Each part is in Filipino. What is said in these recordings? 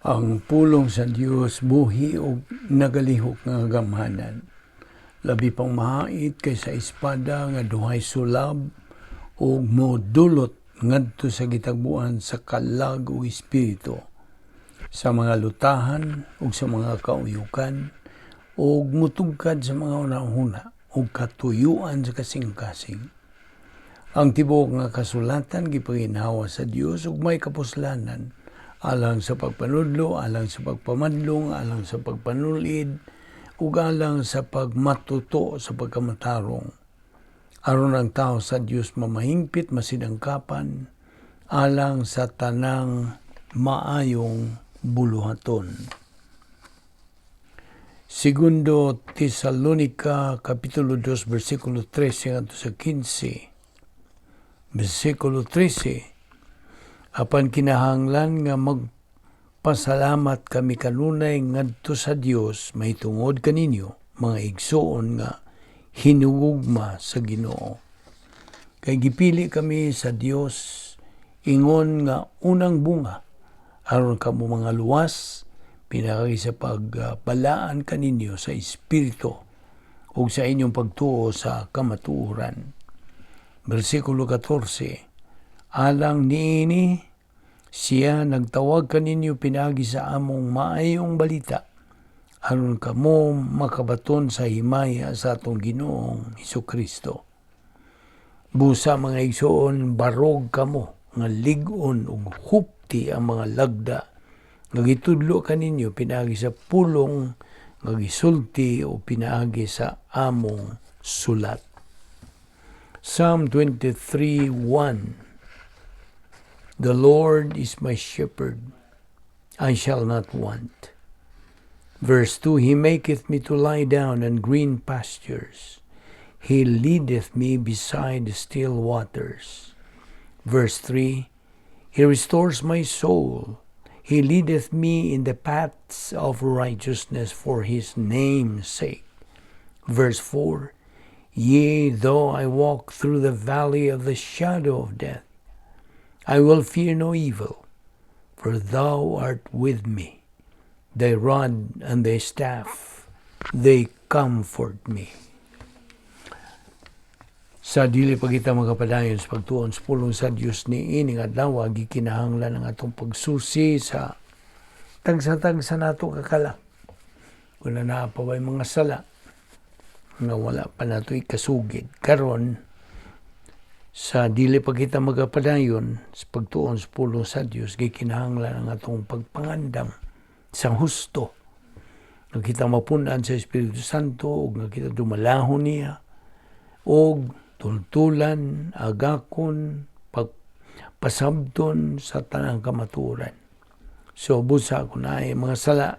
Ang pulong sa Dios buhi o nagalihok nga gamhanan. Labi pang mahait kaysa espada nga duhay sulab o modulot ngadto sa gitagbuan sa kalag o espiritu, sa mga lutahan o sa mga kauyukan o mutugkad sa mga unahuna o katuyuan sa kasing-kasing. Ang tibuok nga kasulatan gipanginhawa sa Dios ug may kapuslanan alang sa pagpanudlo, alang sa pagpamadlong, alang sa pagpanulid, ug alang sa pagmatuto sa pagkamatarong. Aron ang tao sa Dios mamahingpit, masidangkapan, alang sa tanang maayong buluhaton. Segundo Tesalonica Kapitulo 2 versikulo 13 ngadto sa 15. Versikulo 13. Apan kinahanglan nga magpasalamat kami kanunay ngadto sa Dios mahitungod kaninyo, mga igsoon nga hinugugma sa Ginoo. Kay gipili kami sa Dios ingon nga unang bunga aron kamo mga luwas pinagi sa pagbalaan kaninyo sa espiritu ug sa inyong pagtuo sa kamatuoran. Versikulo 14. Alang niini siya nagtawag kaninyo pinagi sa among maayong balita aron kamo makabaton sa himaya sa atong Ginoong Hesukristo. Busa mga igsoon, barog kamo nga lig-on ug hupti ang mga lagda nga gitudlo kaninyo pinagi sa pulong nga gisulti o pinagi sa among sulat. Psalm 23:1. The Lord is my shepherd, I shall not want. Verse 2, He maketh me to lie down in green pastures. He leadeth me beside the still waters. Verse 3, He restores my soul. He leadeth me in the paths of righteousness for His name's sake. Verse 4, Yea, though I walk through the valley of the shadow of death, I will fear no evil, for thou art with me. Thy rod and thy staff, they comfort me. Sa dili pa kita magapadayon sa pagtuon sa pulong sa Dios ni ining adlaw gikinahanglan ang atong pagsusi sa tagsa-tagsa nato kakala. Kung naa pa bay mga sala nga wala pa nato ikasugid karon sa dili pa kita magapadayon sa pagtuon sa pulong sa Dios gikinahanglan ang atong pagpangandam sa husto nga kita mapunan sa Espiritu Santo ug nga kita dumalahon niya ug tultulan, agakon, pagpasabton sa tanang kamatuoran. So busa kung naay mga sala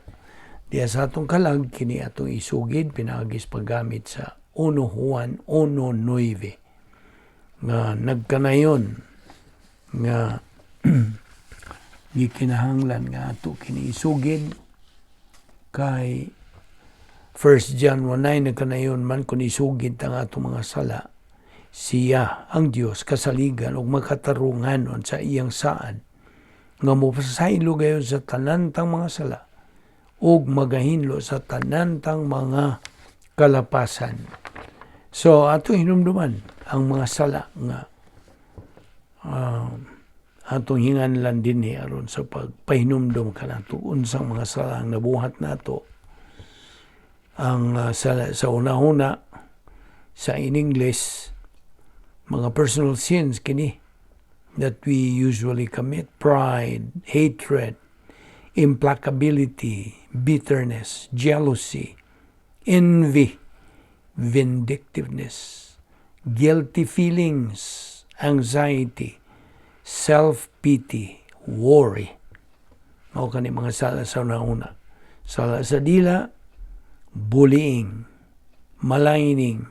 diya sa atong kalag kini atong isugid pinagis paggamit sa 1 Juan 1:9 nga nagkanayon nga gikinahanglan nga ato kini isugid kay 1 John 1:9 nagkanayon man kung isugid ang ato mga sala, siya ang Dios kasaligan ug makatarunganon sa iyang saad nga mopasaylo gayon sa tanantang mga sala ug magahinlo sa tanantang mga kalapasan. So ato hinumduman ang mga sala nga atong hinganlan din aron sa pagpahinumdum kanato unsang mga sala ang nabuhat nato. Ang sala sa una-una sa in English mga personal sins kini that we usually commit: pride, hatred, implacability, bitterness, jealousy, envy, vindictiveness, guilty feelings, anxiety, self-pity, worry. Mao kani mga sala sa una. Sala sa dila: bullying, maligning,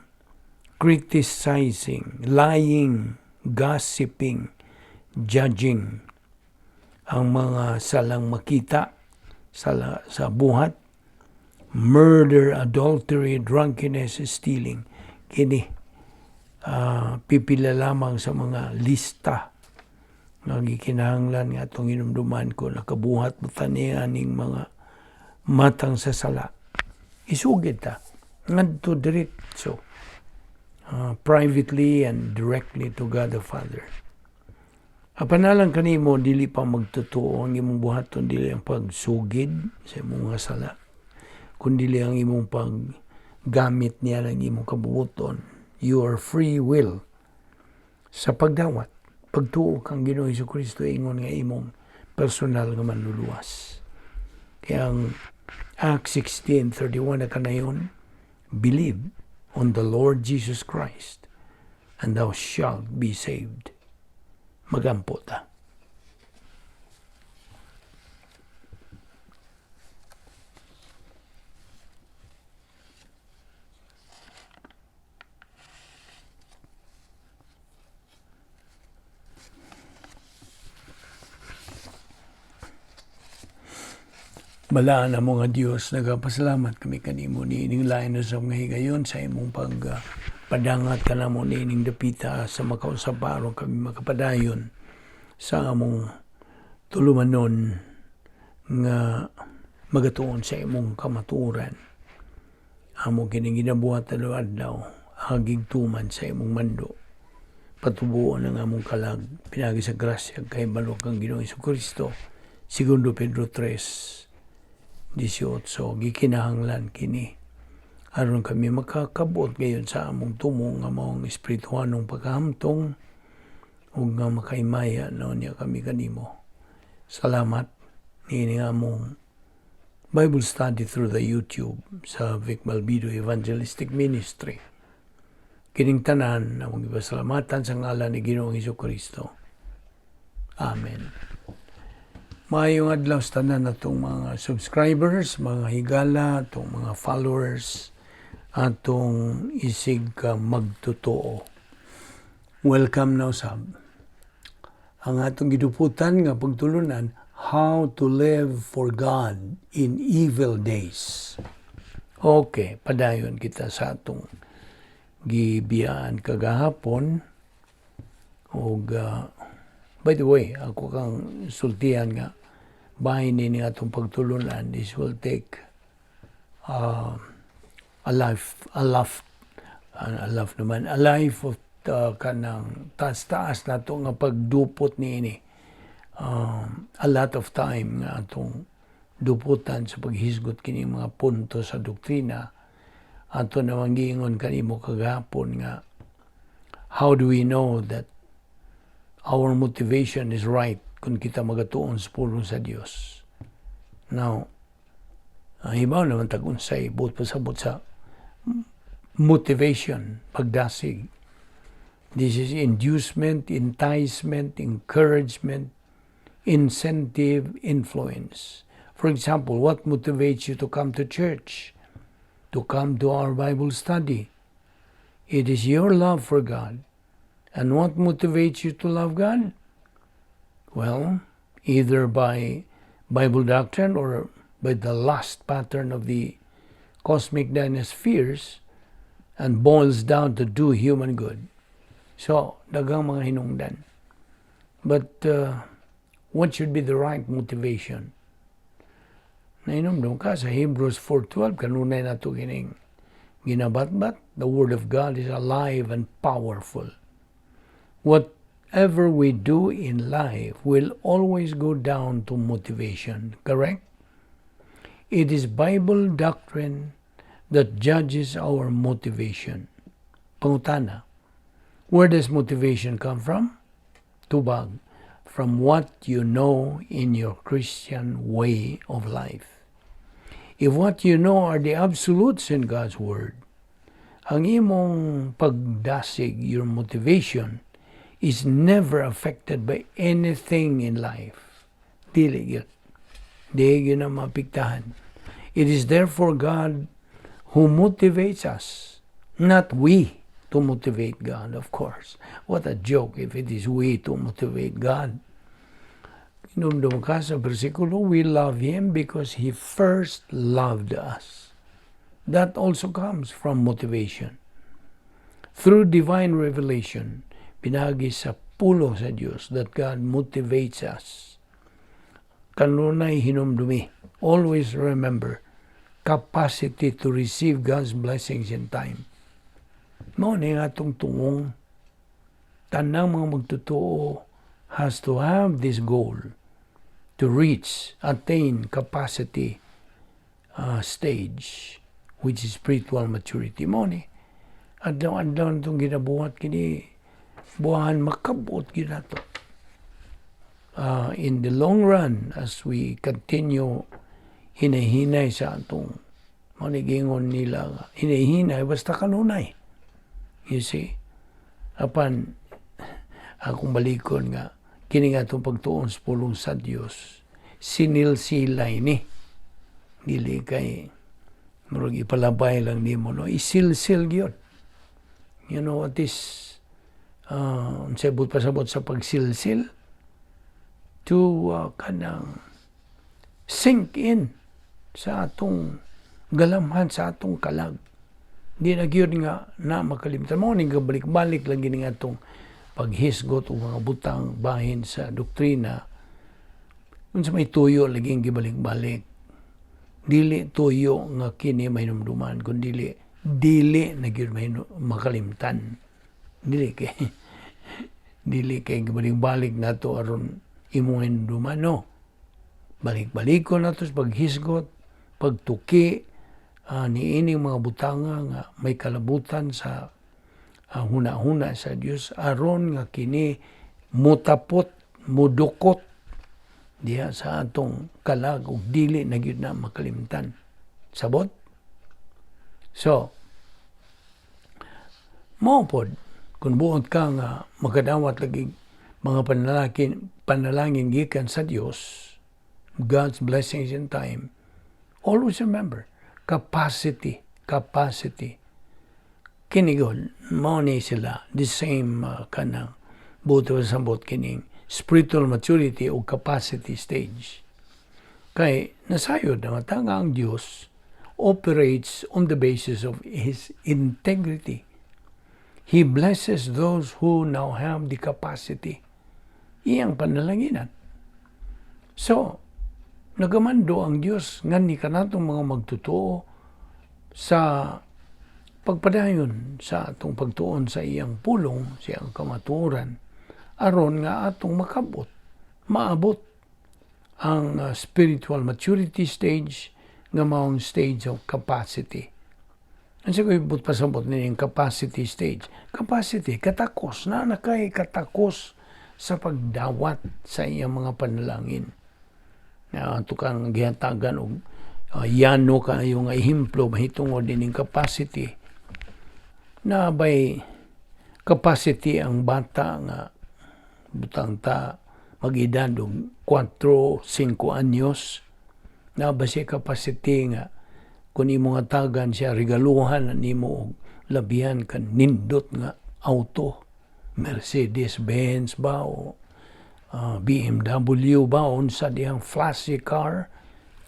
criticizing, lying, gossiping, judging. Ang mga salang makita sa buhat: murder, adultery, drunkenness, stealing. Kini pipila lamang sa mga lista nga gikinahanglan nga atong hinumduman ko nakabuhat mo tani aning mga matang sa sala. Isugid ta ngadto diretso privately and directly to God the Father. Apanalang kanimo dili pa magtotoo ang imong buhaton, dili ang pagsugid sa imong mga sala, kundi ang imong paggamit niya ng imong kabubuton, your free will sa pagdawat, pagtuo kang Ginoong Hesukristo ingon nga imong personal nga manluluwas. Kaya ang Acts 16:31 na kanayon, believe on the Lord Jesus Christ and thou shalt be saved. Magampo ta. Balaan na mo nga Diyos, nagapasalamat kami kanimo niining lain na sa mga higayon sa imong padangat ka na mo niining dapita sa makausaparon kami makapadayon sa among tulumanon nga magatuon sa imong kamaturan. Among kining ginabuhat adlaw hagig tuman sa imong mando. Patubuon ang among kalag, pinagi sa grasya kay balok ang Ginoong Hesukristo. Segundo Pedro 3:18, gikinahanglan kini aron kami makakabot gayon sa among tumong nga maong espirituhanong pagkahamtong ug nga makaimaya niya kami kanimo. Salamat niini among Bible study through the YouTube sa Balbido Evangelistic Ministry. Kining tanan among ipasalamatan sa ngalan ni Ginoong Hesukristo. Amen. Maayong adlaw sa tanan natong mga subscribers, mga higala, atong mga followers, atong isig ka magtotoo. Welcome now sab. Ang atong giduputan nga pagtulunan, how to live for God in evil days. Okay, padayon kita sa atong gibiyaan kagahapon. Og by the way, ako kang sultihan nga bahin ni atong pagtulunan. This will take a life of kanang taas-taas na ito nga pagdupot niini. A lot of time nga atong duputan sa paghisgot kini mga punto sa doktrina. Ato namang giingon kanimo kagahapon nga how do we know that our motivation is right kung kita magatuon sa pulong sa Dios. Now, hibaw naman tag-unsay buot pasabot sa motivation, pagdasig. This is inducement, enticement, encouragement, incentive, influence. For example, what motivates you to come to church, to come to our Bible study? It is your love for God. And what motivates you to love God? Well, either by Bible doctrine or by the lust pattern of the cosmic dynaspheres and boils down to do human good. So, dagang mga hinungdan. But what should be the right motivation? Nainumdum ka sa Hebrews 4:12, kanunay na ito kining ginabatbat. The Word of God is alive and powerful. Whatever we do in life will always go down to motivation, correct? It is Bible doctrine that judges our motivation. Pangutana, where does motivation come from? Tubag, from what you know in your Christian way of life. If what you know are the absolutes in God's Word, ang imong pagdasig, your motivation, is never affected by anything in life. Dili yun ang mapiktahan. It is therefore God who motivates us, not we to motivate God, of course. What a joke if it is we to motivate God. Inumdum ka sa versikulo, we love Him because He first loved us. That also comes from motivation. Through divine revelation, pinagi sa pulong sa Diyos that God motivates us. Kanunay hinumdumi. Always remember, capacity to receive God's blessings in time. Mao ni nga itong tungong. Tanang mga magtotoo has to have this goal to reach, attain capacity stage, which is spiritual maturity. Mao ni adlaw-adlaw itong ginabuhat kini buhahan makabot ginato. In the long run, as we continue hinahinay sa atong manigingon nila, hinahinay basta kanunay. You see? Apan, akong balikon nga, kini nga itong pagtuon sa pulong sa Diyos, sinilsilay ni. Dili kay, marag ipalabay lang ni mo, no? Isilsil yun. You know what is, sabot pasabot sa pagsilsil? To kanang sink in sa atong galamhan, sa atong kalag. Di na gyud nga na makalimutan mo ning balik-balik lang gini nga atong paghisgot o mga butang bahin sa doktrina. Unsa may tuyo lagi gibalik-balik. Dili tuyo nga kini mahinumduman kun dili na gyud makalimtan. Dili kay gibalik-balik nato aron imong hinumduman, no. Balik-balikon nato sa paghisgot, pagtuki, niining mga butanga nga may kalabutan sa huna-huna sa Dios aron nga kini mutapot, mudukot diha sa atong kalag ug dili na gyud na makalimtan. Sabot? So, mao pod kun buot ka nga makadawat lagi mga panalangin gikan sa Dios, God's blessings in time, always remember, capacity. Kinigol, mao ni sila, the same kanang buto sa sabot kining spiritual maturity o capacity stage. Kay nasayod na matanga ang Diyos operates on the basis of His integrity. He blesses those who now have the capacity. Iyang panalanginan. So, nagamando ang Diyos ngani kanatong mga magtotoo sa pagpadayon sa atong pagtuon sa iyang pulong, sa iyang kamatuoran, aron nga atong maabot ang spiritual maturity stage nga maong stage of capacity. Ang sa kuibot pasabot nining capacity stage. Capacity, katakos, na nakay katakos sa pagdawat sa iyang mga panalangin. Ito kang gihatagan o yano ka yung ehemplo mahitungod dining capacity. Na by capacity ang bata nga butang ta mag-edad og 4-5 anyos. Na ba siya capacity nga kung imo nga tagan siya regaluhan nimo og labihan kan nindot nga auto, Mercedes-Benz ba o BMW ba o unsa diyang flashy car,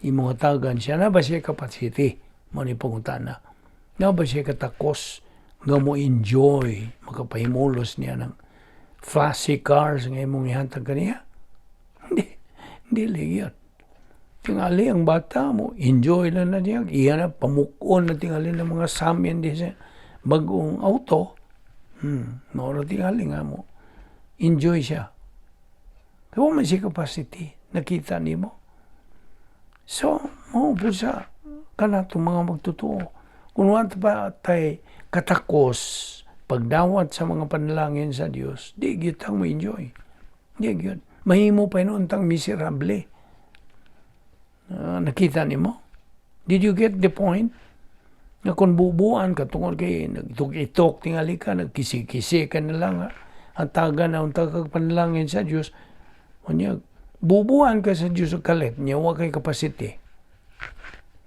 imo nga tagan siya, na ba siya capacity? Mao ni pangutana. Na ba siya katakos nga mo enjoy makapahimulos niya ng flashy cars nga imong ihantag kaniya? Hindi yun. Tingali ang bata mo, enjoy lang na niya. Iyan na, pamukon na tingali ng mga samyan di sa bagong auto. Maura tingali nga mo. Enjoy siya. Kaya man siya capacity. Nakita ni mo. So, mo po sa kanatong mga magtotoo. Kung wala pa tayo katakos, pagdawat sa mga panalangin sa Diyos, di gyud mo enjoy. Di gyud. Mahimo pa noon tang miserable. Nakita ni mo? Did you get the point? Na kung bubuan ka tungkol kay nagtuk-itok tingali ka, nagkisi-kisi ka na lang, hatagan na ang tagagpanalangin sa Diyos, bubuan ka sa Diyos o kalit niya, huwag kay capacity.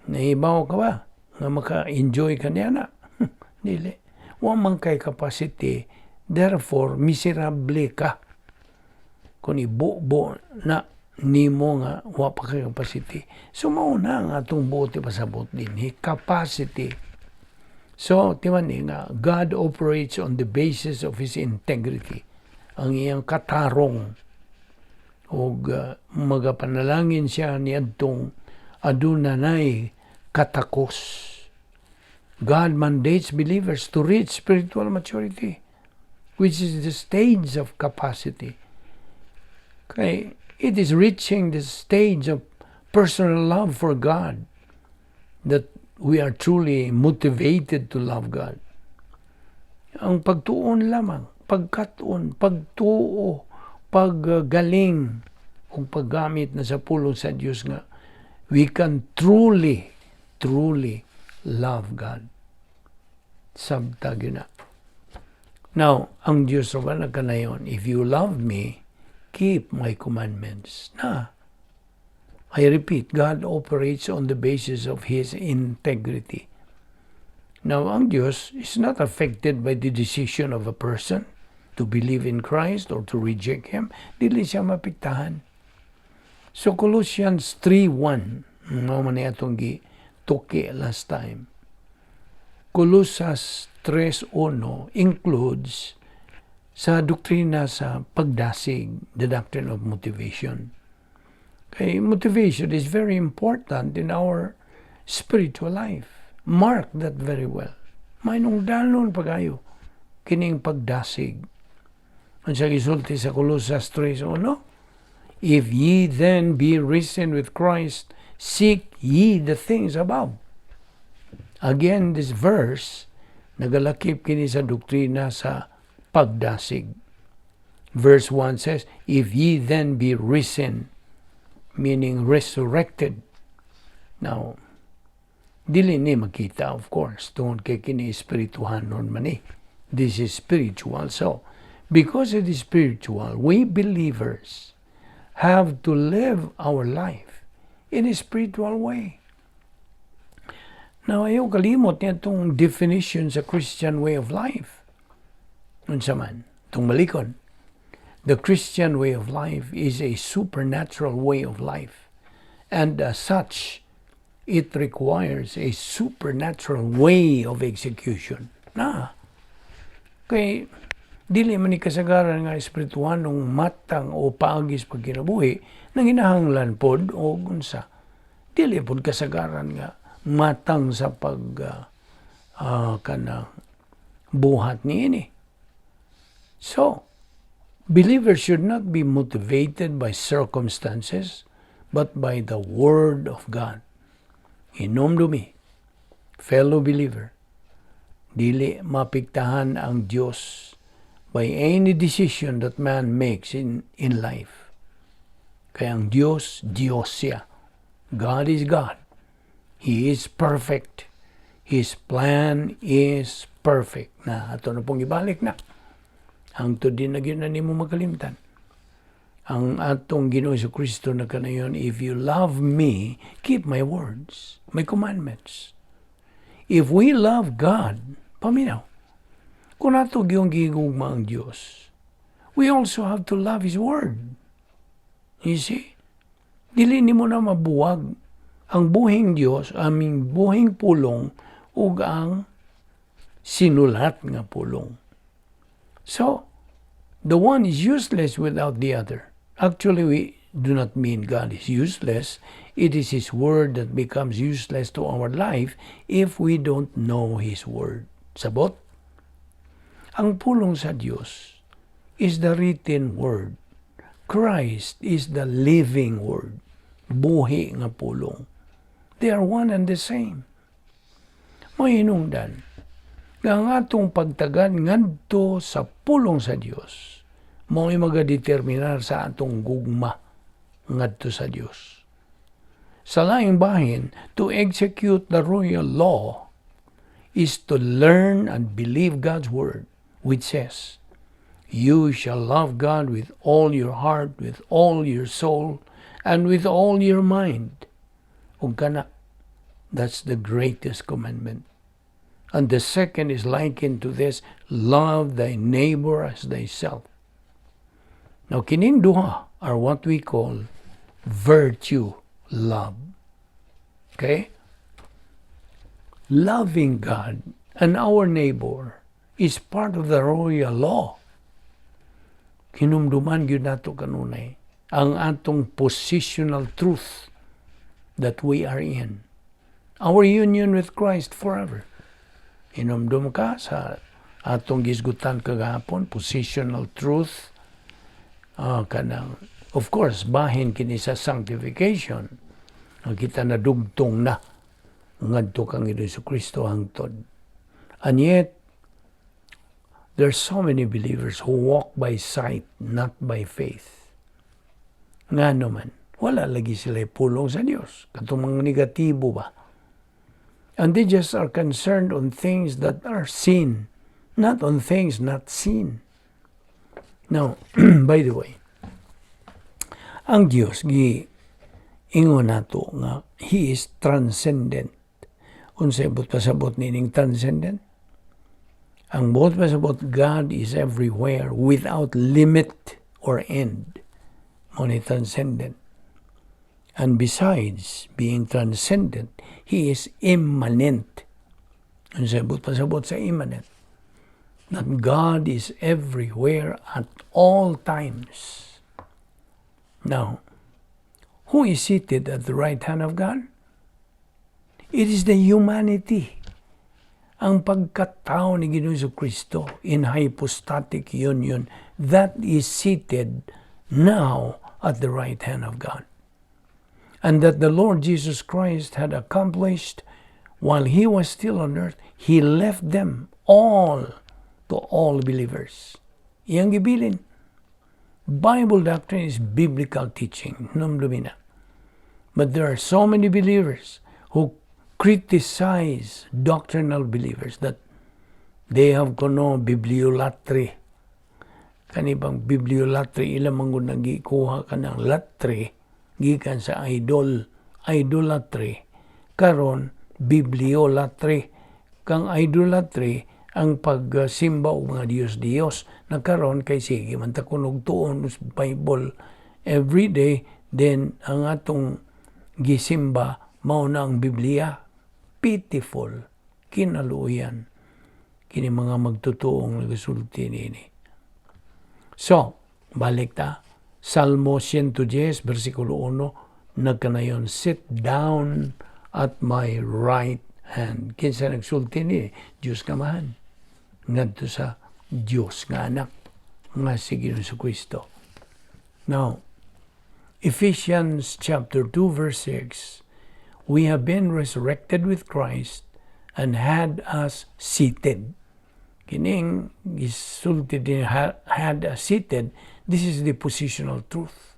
Nahibaw ka ba? Nga maka-enjoy ka niya na? Dili. Huwag man kay capacity, therefore, miserable ka. Kung ibubo na nimo nga wa pa kay capacity. So mauna nga atong buoti pasabot din capacity. So timan ni nga God operates on the basis of His integrity. ang iyang katarong o magapanalangin siya niadtong adunay katakos. God mandates believers to reach spiritual maturity, which is the stage of capacity. Okay, it is reaching the stage of personal love for God that we are truly motivated to love God. Ang pagtuon lamang, pagkatuon, pagtuo, paggaling, kung paggamit na sa pulong sa Diyos nga, we can truly love God. Sabtag yun na. Now, ang Diyos ba na kanayon, if you love me, keep my commandments. I repeat, God operates on the basis of His integrity. Now, ang Diyos is not affected by the decision of a person to believe in Christ or to reject Him. Dili siya mapiktahan. So, Colossians 3:1, naman niya itong gituki last time. Colossians 3:1 includes sa doktrina sa pagdasig, the doctrine of motivation. Okay, motivation is very important in our spiritual life. Mark that very well. May nung dalon pagayo kining pagdasig. Ang sa gisulti sa Colossians 3:1, if ye then be risen with Christ, seek ye the things above. Again, this verse nagalakip kini sa doktrina sa pagdasig. Verse 1 says, if ye then be risen, meaning resurrected. Now, dili ni makita, of course, tungod kay kini espirituhan nun man eh. This is spiritual. So, because it is spiritual, we believers have to live our life in a spiritual way. Now, ayaw kalimot niya itong definition sa Christian way of life. Unsa man, itong malikon. The Christian way of life is a supernatural way of life. And as such, it requires a supernatural way of execution. Kay, dili man ni kasagaran nga espirituanong matang o paagis pag kinabuhi, nang hinahanglan pod o unsa. Dili pod kasagaran nga matang sa kanang buhat niini. So, believers should not be motivated by circumstances, but by the Word of God. Inom dumi, fellow believer, dili mapiktahan ang Diyos by any decision that man makes in life. Kaya ang Diyos, Diyos siya. God is God. He is perfect. His plan is perfect. Ato na pong ibalik na. Hangtod din na nimo makalimtan. Ang atong Ginoo sa Kristo na kanayon, if you love me, keep my words, my commandments. If we love God, paminaw, kung ato yung gigugma ang Diyos, we also have to love His Word. You see? Dili nimo na mabuwag ang buhing Diyos, aming buhing pulong, ug ang sinulat nga pulong. So, the one is useless without the other. Actually, we do not mean God is useless. It is His Word that becomes useless to our life if we don't know His Word. Sabot? Ang pulong sa Diyos is the written Word. Christ is the living Word. Buhi nga pulong. They are one and the same. Mahinungdan, ang atong pagtagan ngadto sa pulong sa Dios, mao'y magadeterminar sa atong gugma ngadto sa Dios. Sa laing bahin, to execute the royal law is to learn and believe God's word, which says, you shall love God with all your heart, with all your soul, and with all your mind. Ug kana, that's the greatest commandment. And the second is likened to this, love thy neighbor as thyself. Now, kining duha are what we call virtue love. Okay? Loving God and our neighbor is part of the royal law. hinumduman gyud nato kanunay ang atong positional truth that we are in. Our union with Christ forever. Hinumdum ka sa atong gisgutan kagahapon, positional truth, kanang, of course, bahin kini sa sanctification. Kita na dugtong na ngadto kang Kristo hangtod. And yet, there's so many believers who walk by sight, not by faith. Nga naman, wala lagi sila pulong sa Diyos. Katong mga negatibo ba? And they just are concerned on things that are seen, not on things not seen. Now, by the way, ang Diyos, ingon nato nga, He is transcendent. Unsay but pasabot nining transcendent? Ang buot pasabot, God is everywhere without limit or end. Only transcendent. And besides being transcendent, He is immanent. Ang sabot pasabot sa immanent. That God is everywhere at all times. Now, who is seated at the right hand of God? It is the humanity. Ang pagkatao ni Ginoong Kristo in hypostatic union, that is seated now at the right hand of God. And that the Lord Jesus Christ had accomplished while He was still on earth, He left them all to all believers. Iyang gibilin. Bible doctrine is biblical teaching. But there are so many believers who criticize doctrinal believers that they have bibliolatry. Kanibang bibliolatry, ilang manggun nagikuha ka ng latry, gikan sa idolatry. Karon, bibliolatry. Kang idolatry, ang pagsimba o mga Diyos-Diyos. Nagkaroon kay sige, mantakunog tuon sa Bible every day, then ang atong gisimba, mao na ang Biblia. Pitiful, kinaluyan, kini mga magtutuong nagasulti nini. So, balik ta, Salmo 110, versikulo 1, nagkanayon, sit down at my right hand. Kinsa nagsulti nini, Diyos kamahan. Ngadto sa Diyos nga anak, nga si Ginoong Kristo. Now, Ephesians chapter 2, verse 6, we have been resurrected with Christ and had us seated. Kining gisulti din had us seated, this is the positional truth.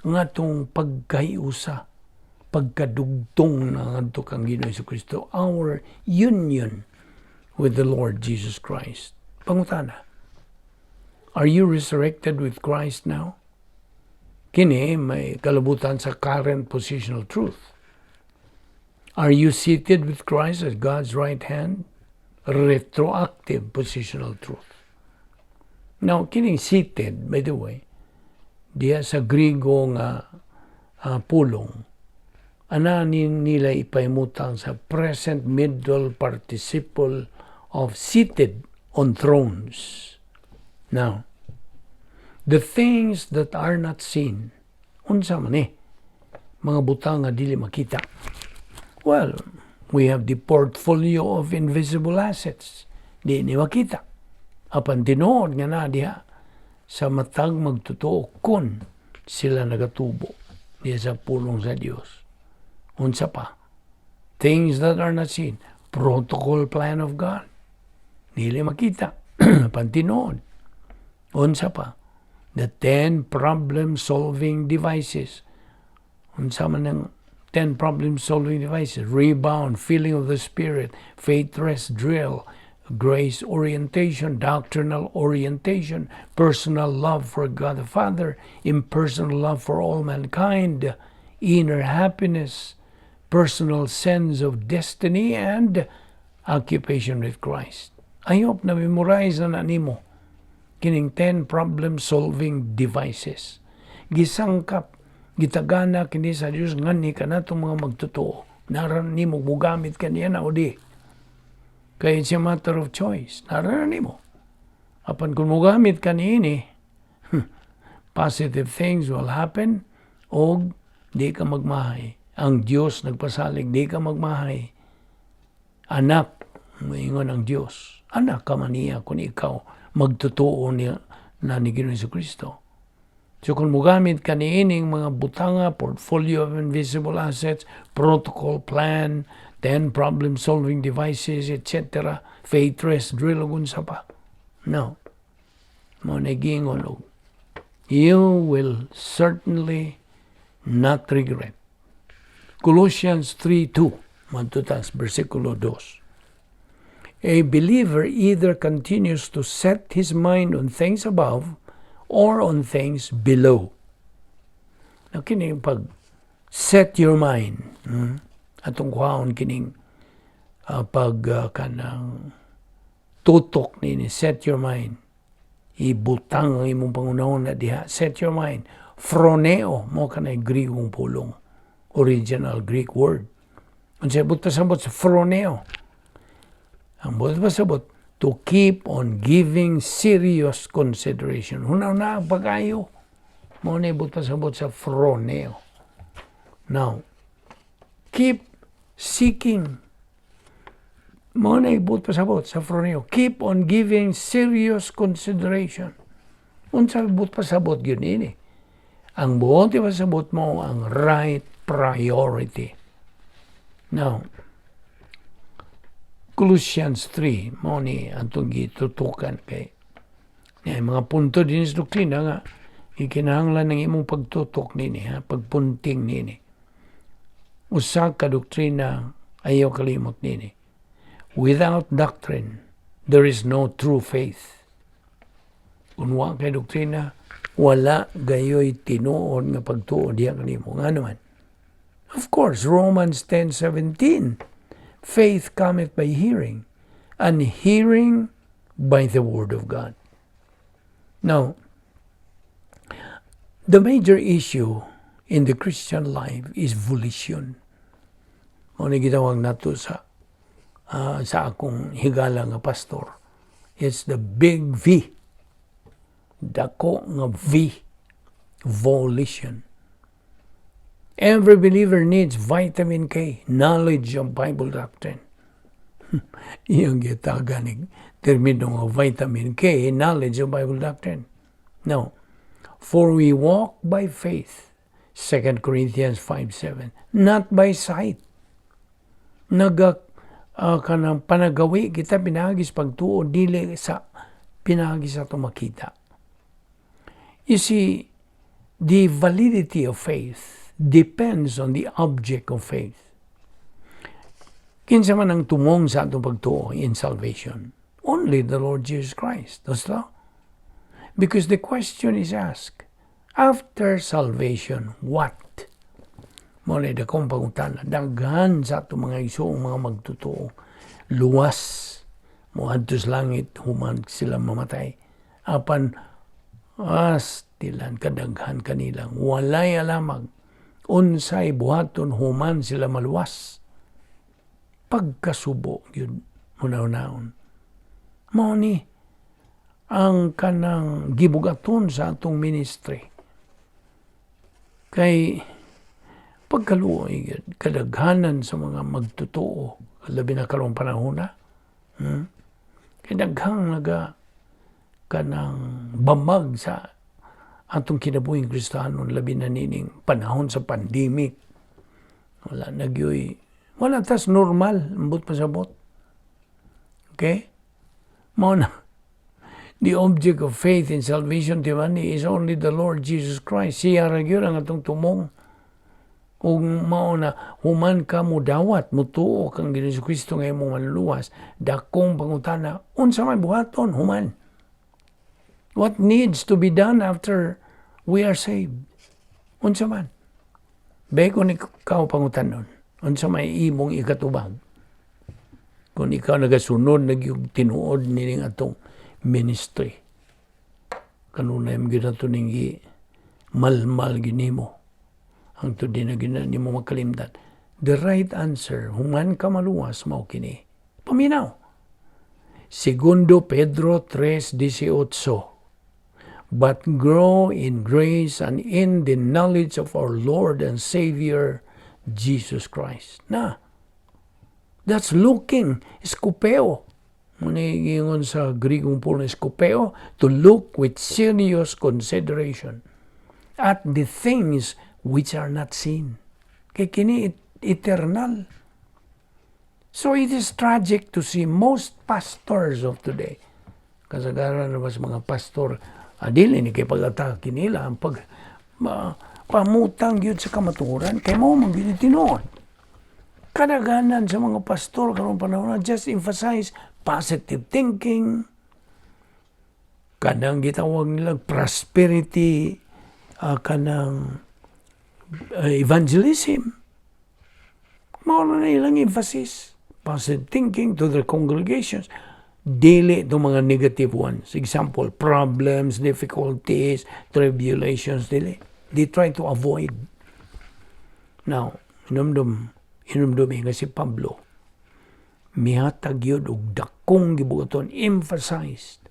Nga tong pagkaiusa, pagkadugtong na ngadto kang Ginoong Kristo, our union with the Lord Jesus Christ. Pangutana, are you resurrected with Christ now? Kini may kalabutan sa current positional truth. Are you seated with Christ at God's right hand? Retroactive positional truth. Now, kining seated, by the way, diya sa Griego nga pulong, ananin nila ipaimutang sa present middle participle of seated on thrones. Now, the things that are not seen, unsa man mga butang nga dili makita. Well, we have the portfolio of invisible assets. Di ni makita. Apan tinuod nga na diha sa matag magtutuo kun sila nagatubo diha sa pulong sa Dios. Unsa pa? Things that are not seen. Protocol plan of God. Dili makita. Apan tinuod. Unsa pa? The 10 problem-solving devices. Unsa man ang 10 problem-solving devices: rebound, feeling of the Spirit, faith rest drill, grace orientation, doctrinal orientation, personal love for God the Father, impersonal love for all mankind, inner happiness, personal sense of destiny, and occupation with Christ. I hope na memorize na nimo kining 10 problem-solving devices. Gisangkap, gitagana kini sa Dios ngani kanatong mga magtotoo. Naran nimo mugamit kaniya na o di. Kaya it's a matter of choice. Naran nimo. Apan kung mugamit kaniini, positive things will happen, o di ka magmahay. Ang Diyos nagpasalig, di ka magmahay. Anak, moingon ang Diyos, anak ka man niya kung ikaw magtutuo niya na ni Ginoong Jesucristo. So kung mugamit ka niining mga butanga, portfolio of invisible assets, protocol, plan, 10 problem-solving devices, etc., faith, rest, drill, unsa pa. No. Mo nagingon og, you will certainly not regret. Colossians 3:2, mantutas, versikulo 2. A believer either continues to set his mind on things above or on things below. Now, kining pag set your mind, atong kwaon kining kanang tutok nini, set your mind. Ibutang ang imong pangunahon na diha. Set your mind. Phroneo, mo ka na Greekong pulong. Original Greek word. Ang sabot pasabot sa phroneo. Ang buot pasabot, to keep on giving serious consideration. Hunaw na ang pag-ayo. Mo na buot pasabot sa phroneo. Now, keep seeking. Mo na ibut pasabot sa phroneo. Keep on giving serious consideration. Unsa ibut pasabot yun ini. Ang buot pasabot mo ang right priority. Now, Colossians 3, mo ni antong gitutukan kay mga punto din sa doktrina nga ikinahanglan ng imong pagtutok nini, pagpunting nini. Usa ka doktrina ayaw kalimot nini. Without doctrine, there is no true faith. Kung wa kay doktrina, wala gayoy tinuod nga pagtuo diha kanimo. Nga naman. Of course, Romans 10:17, faith cometh by hearing, and hearing by the word of God. Now, the major issue in the Christian life is volition. O gitawag nato sa akong higala nga pastor. It's the big V. Dako nga V. Volition. Every believer needs vitamin K, knowledge of Bible doctrine. Iyang gitaganig termino nga vitamin K, knowledge of Bible doctrine. No. For we walk by faith, 2 Corinthians 5:7, not by sight. Kanang panagawi kita pinagis pagtuo dili sa pinagis ato makita. You see, the validity of faith depends on the object of faith. Kinsa man ang tumong sa atong pagtuo in salvation? Only the Lord Jesus Christ. Does that? Because the question is asked, after salvation, what? Muna dakong pangutana, daghan sa atong mga isuong mga magtutuo, luwas, muadtos langit, human sila mamatay. Apan, tilan kadaghan kanilang, walay alamag, unsay buhaton human sila maluwas. Pagkasubo, yun, muna-unaon. Mao ni, ang kanang gibugaton sa atong ministry. Kay, pagkaluoy, kadaghanan sa mga magtutuo, labi na karong panahon na, kay daghang kanang bamag sa atong kinabuhing Kristiyanon, labi na nining panahon sa pandemic. Wala tas normal, ambot pasabot. Okay? Mao na. The object of faith in salvation, is only the Lord Jesus Christ. Siya ragyod ang atong tumong. Kung mao na, human ka mo dawat, mutuo kang Ginoong Jesucristo ngayon mong manluwas, dakong pangutana, unsa may buhaton, human. What needs to be done after we are saved? Unsa man. Bay kung ikaw pangutanon, unsa may imong ikatubag. Kung ikaw nagasunod, tinuod nining atong ministry. Kanunay mo ginato ning malmal ginimo. Ang to din na ginani mo makalimdan. The right answer, human ka maluwas, mao kini. Paminaw. Segundo Pedro 3:18. but grow in grace and in the knowledge of our Lord and Savior, Jesus Christ. Na, that's looking, skopeo. Manigingon sa Grigong po na skopeo, to look with serious consideration at the things which are not seen. Kaya kini eternal. So it is tragic to see most pastors of today, kasagaran na mas mga pastor, dili ni kay pag-atake nila, ang pamutang yun sa kamaturan, kay mo mag-tinod. Kadaganan sa mga pastor karong panahon just emphasize positive thinking, kanang gitawag nilang prosperity, kanang evangelism. Mao na ilang emphasis, positive thinking to their congregations. Dili itong mga negative ones. Example, problems, difficulties, tribulations, dili. They try to avoid. Now, inumdum nga si Pablo, mihatag yun og dakong gibugaton, emphasized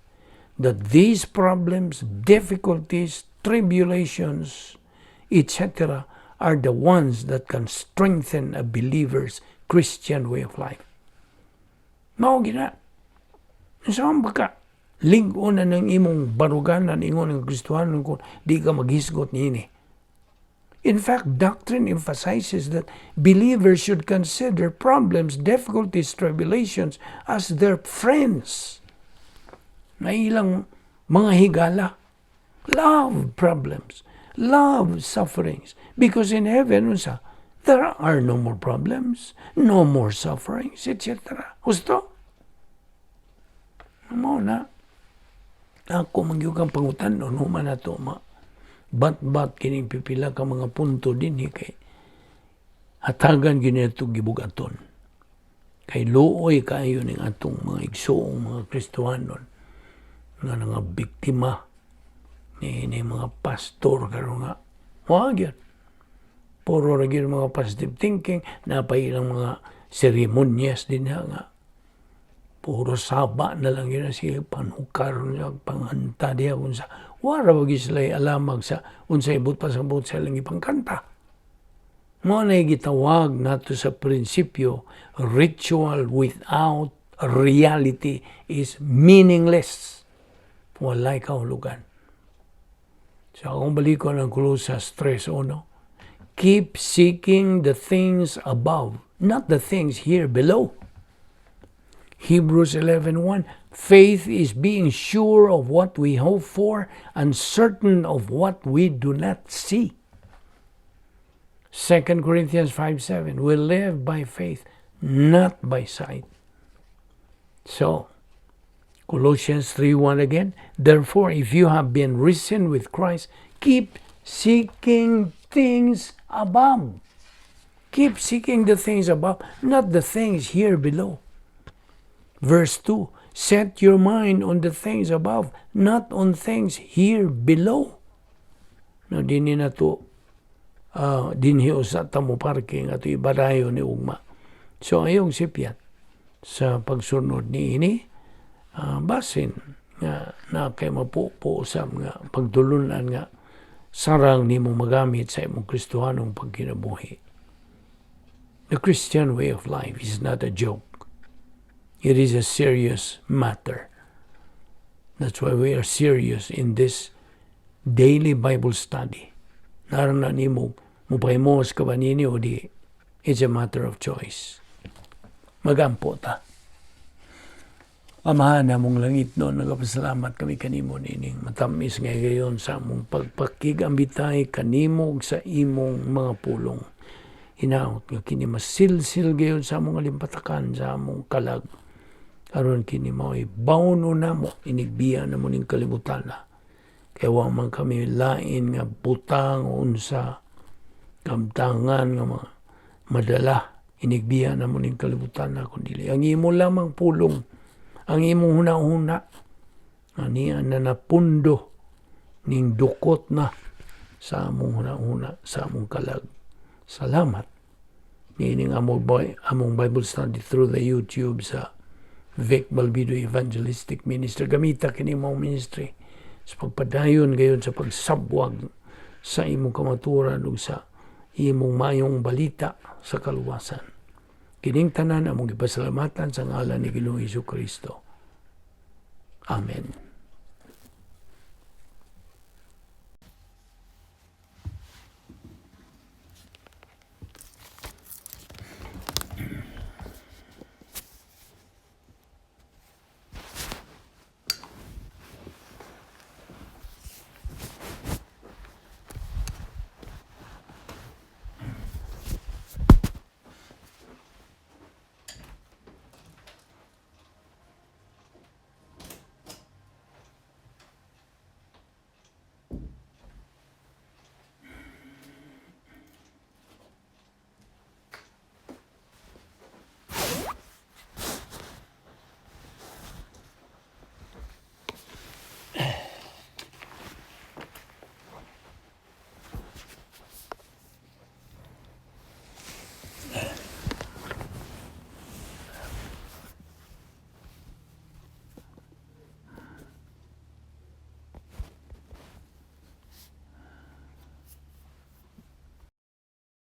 that these problems, difficulties, tribulations, etc. are the ones that can strengthen a believer's Christian way of life. Mao gina. Saan ba ka? Lingon na ng imong baruganan, ingon ng Kristohanon kung di ka maghisgot niini. In fact, doctrine emphasizes that believers should consider problems, difficulties, tribulations as their friends. Na ilang mga higala. Love problems. Love sufferings. Because in heaven, there are no more problems, no more sufferings, etc. Gusto? Mo na. Ako mangyug ang pangutan no human nato bat kining pipila ka mga punto din kay hatagan gyud nato gibugaton. Kay luoy kaayo ning atong mga igsoong mga Kristohanon nga nga biktima ni mga pastor karon nga wa gyud. Puro ra gyud mga positive thinking, napay ilang mga seremonyas din nga puro saba na lang yun siya panukar niya, panganta diya kung sa wara wagi sila alamag sa unsay ibut pa sa ibut sa lang ipangkanta. Mo na gitawag nato sa prinsipyo, ritual without reality is meaningless. Walay kahulugan. So akong balikon ang Colossus 3:1. Keep seeking the things above, not the things here below. Hebrews 11:1, faith is being sure of what we hope for and certain of what we do not see. 2 Corinthians 5:7, we live by faith, not by sight. So, Colossians 3:1 again, therefore, if you have been risen with Christ, keep seeking things above. Keep seeking the things above, not the things here below. Verse 2, set your mind on the things above, not on things here below. No, dinhi na to, dinhi sa tamo parking ato ibarayo ni ugma. So, ayong sipyat sa pagsunod ni ini, basin nga na kay mapuusam nga pagtulunan nga sarang nimo magamit sa imong Kristohanong pagkinabuhi. The Christian way of life is not a joke. It is a serious matter. That's why we are serious in this daily Bible study. Naroon na nimo, mupahimos ka ba nini o di? It's a matter of choice. Magampo ta. Amahan na mong langit noon, nagpasalamat kami kanimo nining matamis ngay gayon sa among pagpakigambitay kanimo sa imong mga pulong. Hinaot nga kini masilsil gayon sa among alimpatakan, sa among kalag. Aron kini mao'y bawno na mo, inigbiya na mo ning kalibutan na. Kaya wa man kami lain nga butang unsa, kamtangan nga mga madala, inigbiya na mo ning kalibutan na, kundi ang imo lamang pulong, ang imong huna-huna, ani na napundo, ning dukot na sa among huna-huna, sa among kalag. Salamat. Nining among Bible study through the YouTube sa Balbido Evangelistic Minister. Gamita kini mong ministry sa pagpadayon gayon sa pagsabwag sa imong kamaturan ug sa imong mayong balita sa kaluwasan. Kining tanan among gipasalamatan sa ngalan ni Ginoong Hesukristo. Amen.